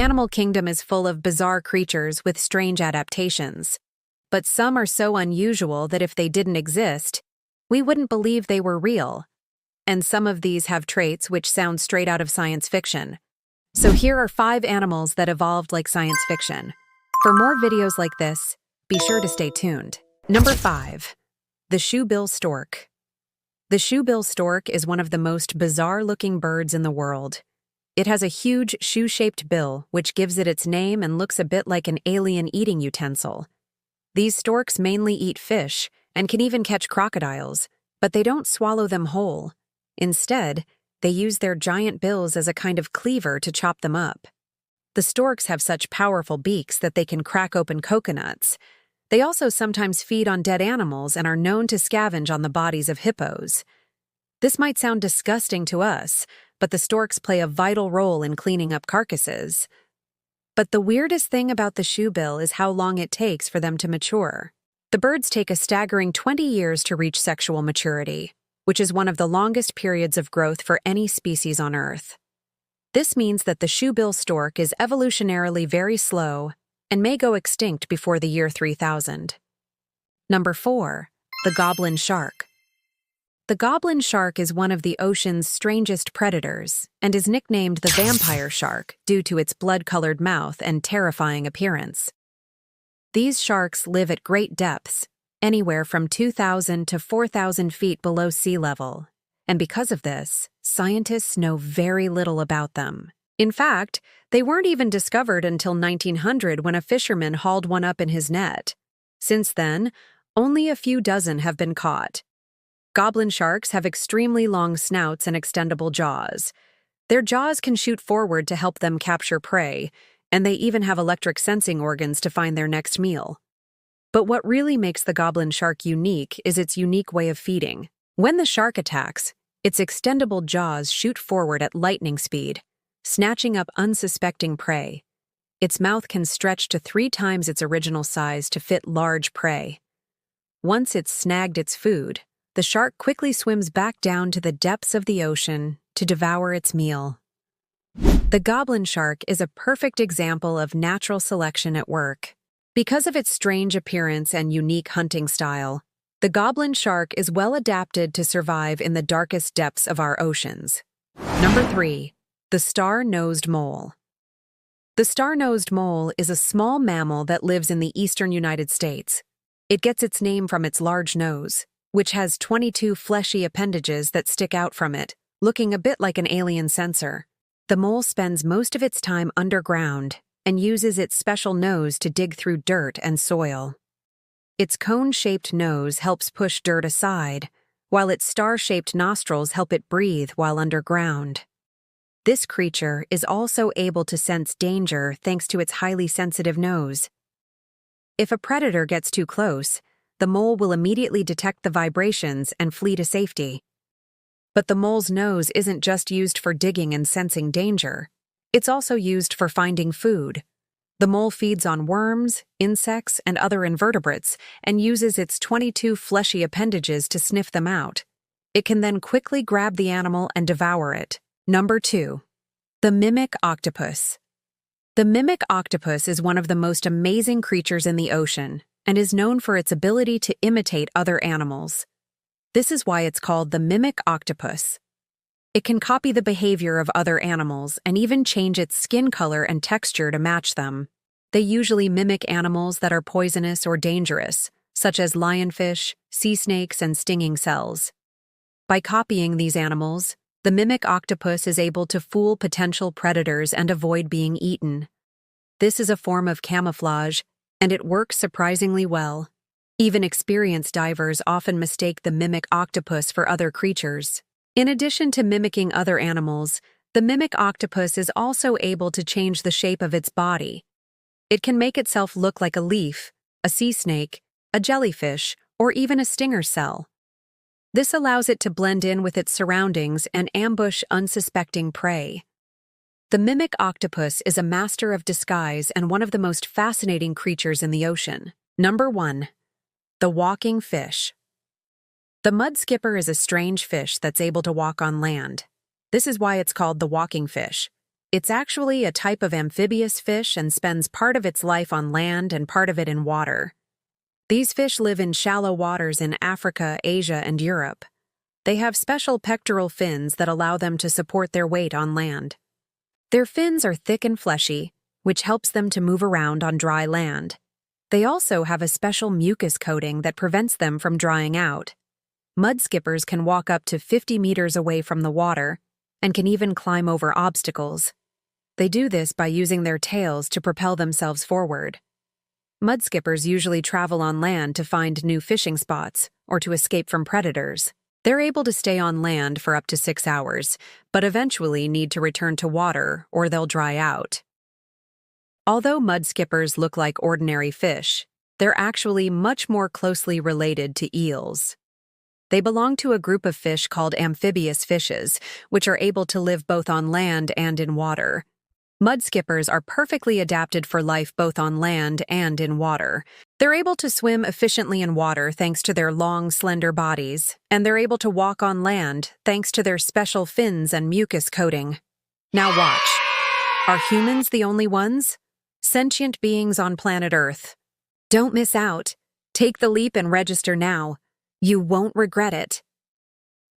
animal kingdom is full of bizarre creatures with strange adaptations. But some are so unusual that if they didn't exist, we wouldn't believe they were real. And some of these have traits which sound straight out of science fiction. So here are 5 animals that evolved like science fiction. For more videos like this, be sure to stay tuned. Number 5. The shoebill stork. The shoebill stork is one of the most bizarre-looking birds in the world. It has a huge shoe-shaped bill, which gives it its name and looks a bit like an alien eating utensil. These storks mainly eat fish and can even catch crocodiles, but they don't swallow them whole. Instead, they use their giant bills as a kind of cleaver to chop them up. The storks have such powerful beaks that they can crack open coconuts. They also sometimes feed on dead animals and are known to scavenge on the bodies of hippos. This might sound disgusting to us, but the storks play a vital role in cleaning up carcasses. But the weirdest thing about the shoebill is how long it takes for them to mature. The birds take a staggering 20 years to reach sexual maturity, which is one of the longest periods of growth for any species on Earth. This means that the shoebill stork is evolutionarily very slow and may go extinct before the year 3000. Number 4. The goblin shark. The goblin shark is one of the ocean's strangest predators and is nicknamed the vampire shark due to its blood-colored mouth and terrifying appearance. These sharks live at great depths, anywhere from 2,000 to 4,000 feet below sea level, and because of this, scientists know very little about them. In fact, they weren't even discovered until 1900 when a fisherman hauled one up in his net. Since then, only a few dozen have been caught. Goblin sharks have extremely long snouts and extendable jaws. Their jaws can shoot forward to help them capture prey, and they even have electric sensing organs to find their next meal. But what really makes the goblin shark unique is its unique way of feeding. When the shark attacks, its extendable jaws shoot forward at lightning speed, snatching up unsuspecting prey. Its mouth can stretch to 3 times its original size to fit large prey. Once it's snagged its food, the shark quickly swims back down to the depths of the ocean to devour its meal. The goblin shark is a perfect example of natural selection at work. Because of its strange appearance and unique hunting style, the goblin shark is well adapted to survive in the darkest depths of our oceans. Number 3. The star-nosed mole. The star-nosed mole is a small mammal that lives in the eastern United States. It gets its name from its large nose, which has 22 fleshy appendages that stick out from it, looking a bit like an alien sensor. The mole spends most of its time underground and uses its special nose to dig through dirt and soil. Its cone-shaped nose helps push dirt aside, while its star-shaped nostrils help it breathe while underground. This creature is also able to sense danger thanks to its highly sensitive nose. If a predator gets too close, the mole will immediately detect the vibrations and flee to safety. But the mole's nose isn't just used for digging and sensing danger. It's also used for finding food. The mole feeds on worms, insects, and other invertebrates and uses its 22 fleshy appendages to sniff them out. It can then quickly grab the animal and devour it. Number 2. The mimic octopus. The mimic octopus is one of the most amazing creatures in the ocean and is known for its ability to imitate other animals. This is why it's called the mimic octopus. It can copy the behavior of other animals and even change its skin color and texture to match them. They usually mimic animals that are poisonous or dangerous, such as lionfish, sea snakes, and stinging cells. By copying these animals, the mimic octopus is able to fool potential predators and avoid being eaten. This is a form of camouflage, and it works surprisingly well. Even experienced divers often mistake the mimic octopus for other creatures. In addition to mimicking other animals, the mimic octopus is also able to change the shape of its body. It can make itself look like a leaf, a sea snake, a jellyfish, or even a stinger cell. This allows it to blend in with its surroundings and ambush unsuspecting prey. The mimic octopus is a master of disguise and one of the most fascinating creatures in the ocean. Number 1. The walking fish. The mud skipper is a strange fish that's able to walk on land. This is why it's called the walking fish. It's actually a type of amphibious fish and spends part of its life on land and part of it in water. These fish live in shallow waters in Africa, Asia, and Europe. They have special pectoral fins that allow them to support their weight on land. Their fins are thick and fleshy, which helps them to move around on dry land. They also have a special mucus coating that prevents them from drying out. Mud skippers can walk up to 50 meters away from the water and can even climb over obstacles. They do this by using their tails to propel themselves forward. Mud skippers usually travel on land to find new fishing spots or to escape from predators. They're able to stay on land for up to 6 hours, but eventually need to return to water or they'll dry out. Although mud skippers look like ordinary fish, they're actually much more closely related to eels. They belong to a group of fish called amphibious fishes, which are able to live both on land and in water. Mud skippers are perfectly adapted for life both on land and in water. They're able to swim efficiently in water thanks to their long, slender bodies, and they're able to walk on land thanks to their special fins and mucus coating. Now watch. Are humans the only ones? Sentient beings on planet Earth. Don't miss out. Take the leap and register now. You won't regret it.